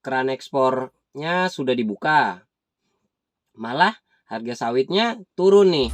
keran ekspornya sudah dibuka, malah harga sawitnya turun nih.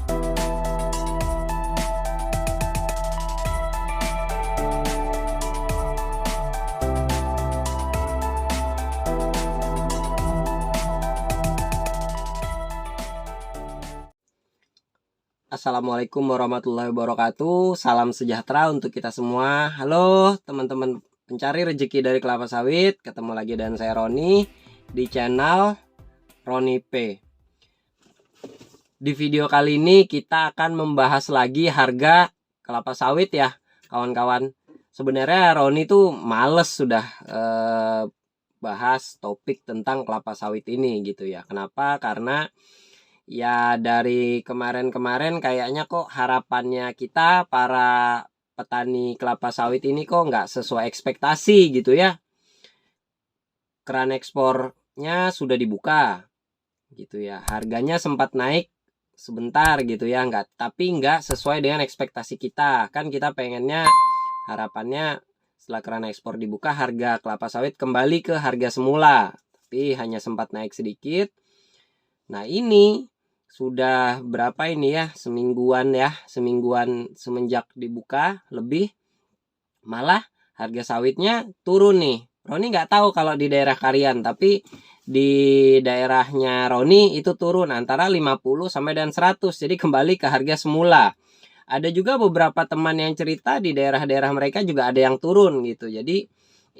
Assalamualaikum warahmatullahi wabarakatuh. Salam sejahtera untuk kita semua. Halo teman-teman pencari rezeki dari kelapa sawit. Ketemu lagi dengan saya Roni di channel Roni P. Di video kali ini kita akan membahas lagi harga kelapa sawit ya kawan-kawan. Sebenarnya Roni tuh males sudah bahas topik tentang kelapa sawit ini gitu ya. Kenapa? Karena ya dari kemarin-kemarin kayaknya kok harapannya kita para petani kelapa sawit ini kok nggak sesuai ekspektasi gitu ya. Keran ekspornya sudah dibuka gitu ya. Harganya sempat naik sebentar gitu ya, tapi nggak sesuai dengan ekspektasi kita. Kan kita pengennya harapannya setelah keran ekspor dibuka harga kelapa sawit kembali ke harga semula, tapi hanya sempat naik sedikit. Nah ini sudah berapa ini ya, semingguan semenjak dibuka lebih, malah harga sawitnya turun nih. Roni nggak tahu kalau di daerah kalian, tapi di daerahnya Roni itu turun antara 50 sampai dan 100, jadi kembali ke harga semula. Ada juga beberapa teman yang cerita di daerah-daerah mereka juga ada yang turun gitu. Jadi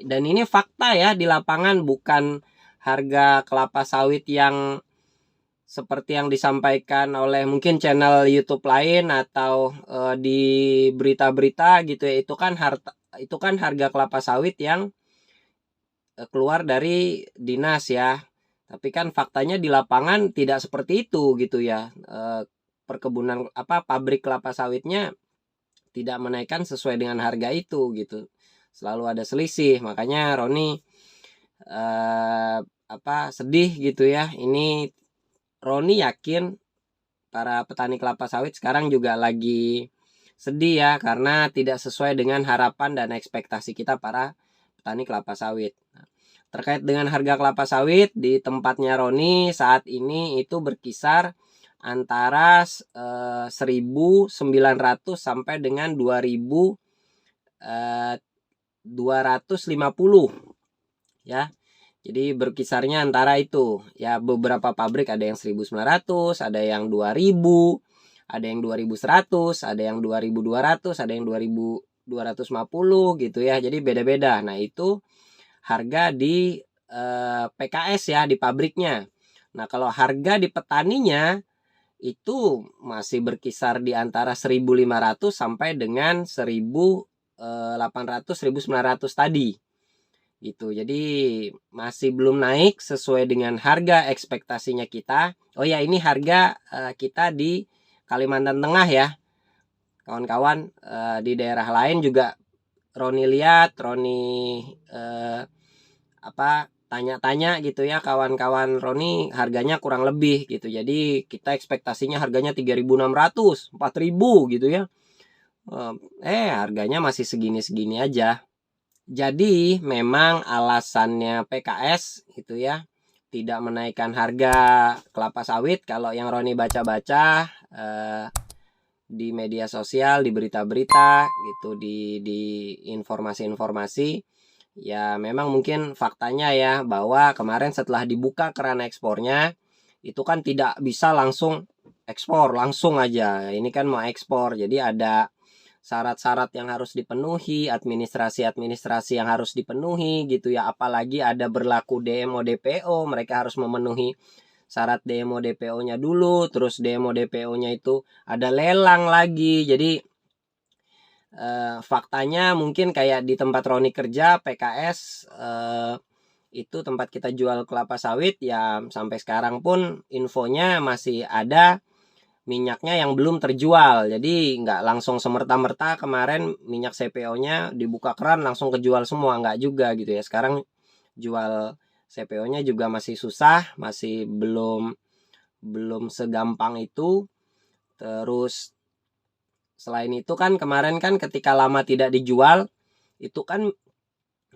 dan ini fakta ya di lapangan, bukan harga kelapa sawit yang seperti yang disampaikan oleh mungkin channel YouTube lain atau di berita-berita gitu ya. Itu kan harga kelapa sawit yang keluar dari dinas ya. Tapi kan faktanya di lapangan tidak seperti itu gitu ya. Perkebunan pabrik kelapa sawitnya tidak menaikkan sesuai dengan harga itu gitu. Selalu ada selisih. Makanya Roni sedih gitu ya. Ini Roni yakin para petani kelapa sawit sekarang juga lagi sedih ya, karena tidak sesuai dengan harapan dan ekspektasi kita para petani kelapa sawit. Nah, terkait dengan harga kelapa sawit di tempatnya Roni saat ini itu berkisar antara 1.900 sampai dengan 2.250 ya. Jadi berkisarnya antara itu ya. Beberapa pabrik ada yang 1.900, ada yang 2.000, ada yang 2.100, ada yang 2.200, ada yang 2.250 gitu ya. Jadi beda-beda. Nah itu harga di PKS ya, di pabriknya. Nah kalau harga di petaninya itu masih berkisar di antara 1.500 sampai dengan 1.800, 1.900 tadi gitu. Jadi masih belum naik sesuai dengan harga ekspektasinya kita. Oh ya, ini harga kita di Kalimantan Tengah ya kawan-kawan. Di daerah lain juga Roni lihat, Roni tanya-tanya gitu ya kawan-kawan Roni, harganya kurang lebih gitu. Jadi kita ekspektasinya harganya 3.600, 4.000 gitu ya. Harganya masih segini-segini aja. Jadi memang alasannya PKS itu ya tidak menaikkan harga kelapa sawit. Kalau yang Roni baca-baca di media sosial, di berita-berita gitu, di informasi-informasi ya, memang mungkin faktanya ya bahwa kemarin setelah dibuka keran ekspornya itu kan tidak bisa langsung ekspor langsung aja. Ini kan mau ekspor, jadi ada syarat-syarat yang harus dipenuhi, administrasi yang harus dipenuhi gitu ya. Apalagi ada berlaku DMO DPO, mereka harus memenuhi syarat DMO DPO-nya dulu, terus DMO DPO-nya itu ada lelang lagi. Jadi faktanya mungkin kayak di tempat Roni kerja PKS, itu tempat kita jual kelapa sawit ya, sampai sekarang pun infonya masih ada minyaknya yang belum terjual. Jadi nggak langsung semerta-merta kemarin minyak CPO-nya dibuka keran langsung kejual semua, nggak juga gitu ya. Sekarang jual CPO-nya juga masih susah, masih belum segampang itu. Terus selain itu kan kemarin kan ketika lama tidak dijual itu kan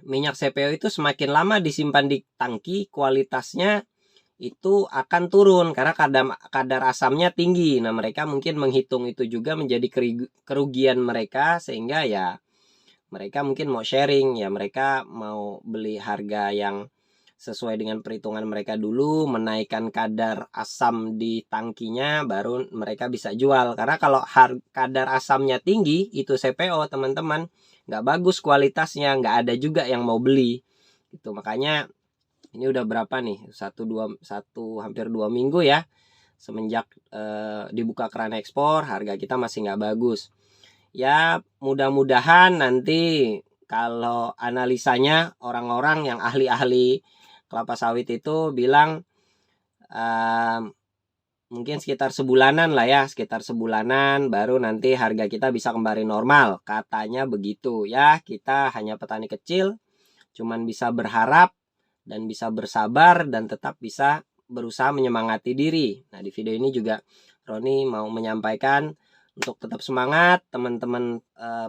minyak CPO itu semakin lama disimpan di tangki, kualitasnya itu akan turun karena kadar asamnya tinggi. Nah, mereka mungkin menghitung itu juga menjadi kerugian mereka, sehingga ya mereka mungkin mau sharing, ya mereka mau beli harga yang sesuai dengan perhitungan mereka dulu, menaikkan kadar asam di tangkinya, baru mereka bisa jual. Karena kalau kadar asamnya tinggi, itu CPO teman-teman, nggak bagus kualitasnya, nggak ada juga yang mau beli. Itu makanya ini udah berapa nih? Hampir 2 minggu ya. Semenjak dibuka keran ekspor, harga kita masih nggak bagus. Ya, mudah-mudahan nanti kalau analisanya orang-orang yang ahli-ahli kelapa sawit itu bilang mungkin sekitar sebulanan lah ya, sekitar sebulanan baru nanti harga kita bisa kembali normal. Katanya begitu ya, kita hanya petani kecil, cuman bisa berharap dan bisa bersabar dan tetap bisa berusaha menyemangati diri. Nah, di video ini juga Roni mau menyampaikan untuk tetap semangat teman-teman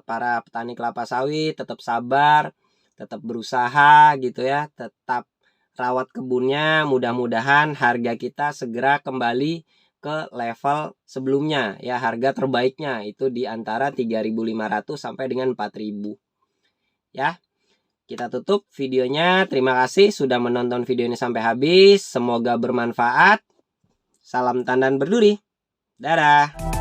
para petani kelapa sawit, tetap sabar, tetap berusaha gitu ya, tetap rawat kebunnya. Mudah-mudahan harga kita segera kembali ke level sebelumnya ya, harga terbaiknya itu di antara 3.500 sampai dengan 4.000 ya. Kita tutup videonya. Terima kasih sudah menonton video ini sampai habis. Semoga bermanfaat. Salam tandan berduri. Dadah.